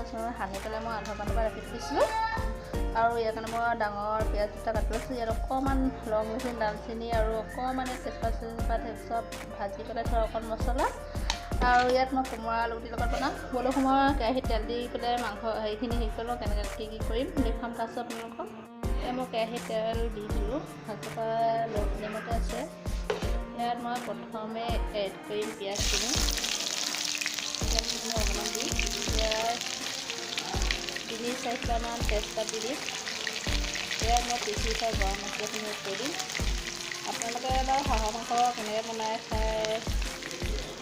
কিছুমান সানি পেলাই মই আধা ঘণ্টা ৰাখি থৈছিলোঁ। আৰু ইয়াৰ কাৰণে মই ডাঙৰ পিঁয়াজ দুটা কাটি লৈছোঁ। ইয়াত অকণমান লং ইলাচি, দালচেনি আৰু অকণমান তেজপাত চব ভাজি পেলাই থোৱা অকণ মছলা। আৰু ইয়াত মই কোমোৰা আলুগুটিৰ লগত বনাম। ব'লক মই কেৰাহীত তেল দি পেলাই মাংস হেৰিখিনি হেৰি কৰি লওঁ, কেনেকৈ কি কৰিম দেখুৱাম তাৰপিছত আপোনালোকক। মই কেৰাহীত তেল দি দিলোঁ, ভাজপা ল' ফ্লেমতে আছে। ইয়াত মই প্ৰথমে এড কৰিম পিঁয়াজখিনি। অকণমান দি পিঁয়াজ 3-4টামান তেজপাত দি দিম। ইয়াত মই পিচি থোৱা গৰম মছলাখিনি এড কৰি দিম। আপোনালোকে বাৰু হাঁহৰ মাংস কেনেকৈ বনাই খাই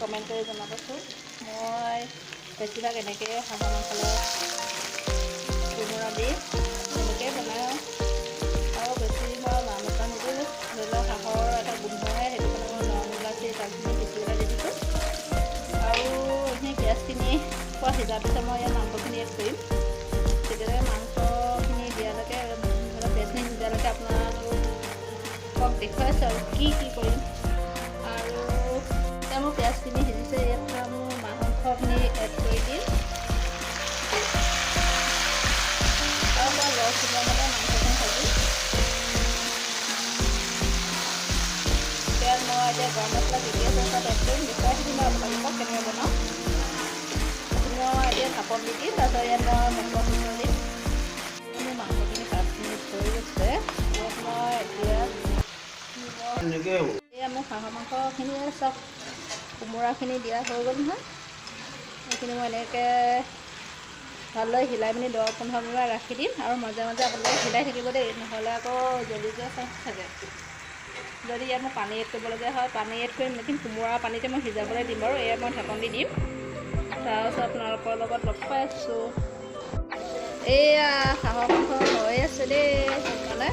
কমেণ্ট কৰি জনাবচোন। মই বেছিভাগ এনেকৈ হাঁহৰ মাংস কোমোৰা দি তেনেকৈ বনাওঁ। আৰু বেছি মই মা মছলা নিদিওঁ, ধৰি লওক হাঁহৰ এটা গোন্ধ আহে, সেইটো কাৰণে মই লং ইলাচি দালচেনি পিচি পেলাই দি দিছোঁ। আৰু সেই পিঁয়াজখিনি পোৱা সিজাৰ পিছত মই ইয়াত মাংসখিনি এড কৰিম। তেতিয়ালৈকে মাংসখিনি দিয়ালৈকে পিঁয়াজখিনি সিজালৈকে আপোনালোকক দেখুৱাইছোঁ আৰু কি কৰিম। আৰু এতিয়া মোৰ পিঁয়াজখিনি সিজিছে, ইয়াত মোৰ মাংসখিনি এড কৰি দিম। আৰু মই লছ সিজাবলৈ মাংসখিনি ভাজিম। ইয়াত মই এতিয়া গৰম মছলা দি আছোঁ, তাত এড কৰিম। দেখুৱাই থাকিম আপোনালোকক কেনেকৈ বনাওঁ। মই এতিয়া ঢাকন দি দিম, তাৰপিছত ইয়াত মই মছলা দিম। মোৰ মাংসখিনি 5 মিনিট হৈ গৈছে। ইয়াত মই এতিয়া মোৰ হাঁহৰ মাংসখিনি চব কোমোৰাখিনি দিয়া হৈ গ'ল নহয়। এইখিনি মই এনেকৈ ভালদৰে হিলাই পিনি 10-15 মিনিট ৰাখি দিম। আৰু মাজে মাজে আপোনালোকে হিলাই থাকিব দেই, নহ'লে আকৌ জ্বলি যোৱা চান্স থাকে। যদি ইয়াত মই পানী এড কৰিবলগীয়া হয় পানী এড কৰিম, লেকিন কোমোৰা পানীতে মই সিজাবলৈ দিম বাৰু। এয়া মই ঢাকন দি দিম। তাৰপিছত আপোনালোকৰ লগত লগ পাই আছোঁ। এয়া হাঁহৰ মাংস হৈ আছে দেই, সোনকালে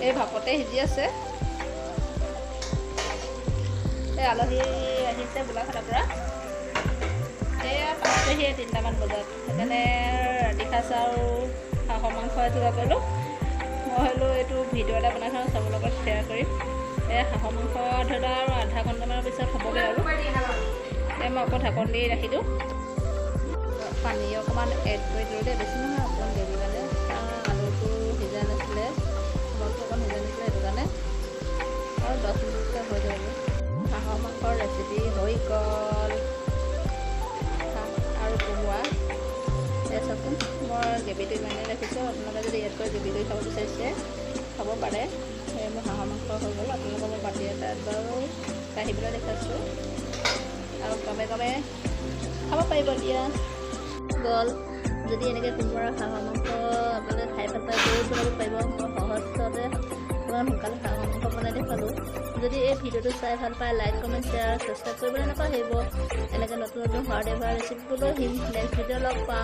এই ভাপতে সিজি আছে। এই আলহী আহিছে গোলাঘাটৰ পৰা। এয়া পাইছেহি 3টামান বজাত, সেইকাৰণে ৰাতি সাঁজ আৰু হাঁহৰ মাংস যোগাৰ কৰিলোঁ। মই হ'লেও এইটো ভিডিঅ' এটা বনাই থওঁ, চবৰ লগত শ্বেয়াৰ কৰিম। এই হাঁহৰ মাংস ধৰি লওক আৰু আধা ঘণ্টামানৰ পিছত হ'বগৈ। আৰু মই আকৌ ঢাকন দি ৰাখি দিওঁ। পানী অকণমান এড কৰি দিলোঁ দেই, বেছি নহয়, অকণমান গ্ৰেভি কাৰণে। আলুটো সিজা নাছিলে, কোমলটো অকণ সিজা নাছিলে, সেইটো কাৰণে। আৰু 10 মিনিটকৈ হৈ যাব। হাঁহৰ মাংসৰ ৰেচিপি হৈ গ'ল। আৰু কোমোৰা এই চাওকচোন, মই গ্ৰেভিটো ইমানেই ৰাখিছোঁ। আপোনালোকে যদি ইয়াতকৈ গ্ৰেভি কৰি খাব বিচাৰিছে খাব পাৰে। মোৰ হাঁহৰ মাংস হৈ গ'ল। আপোনালোকৰ মই বাতি এটাত বাৰু কাঢ়িবলৈ দেখাইছোঁ। আৰু কমে কমে খাব পাৰিব দিয়া গ'ল। যদি এনেকৈ কোমোৰা হাঁহৰ মাংস আপোনালোকে খাই ভাল পায় গৈ বনাব পাৰিব। মই সহজতে ইমান সোনকালে হাঁহৰ মাংস বনাই দেখুৱালোঁ। যদি এই ভিডিঅ'টো চাই ভাল পায়, লাইক, কমেণ্ট, শ্বেয়াৰ, ছাবস্ক্ৰাইব কৰিবলৈ নাপাহৰিব। এনেকৈ নতুন নতুন সোৱাদে হোৱা ৰেচিপিবোৰ লৈ নেক্সট ভিডিঅ' লগ পাম।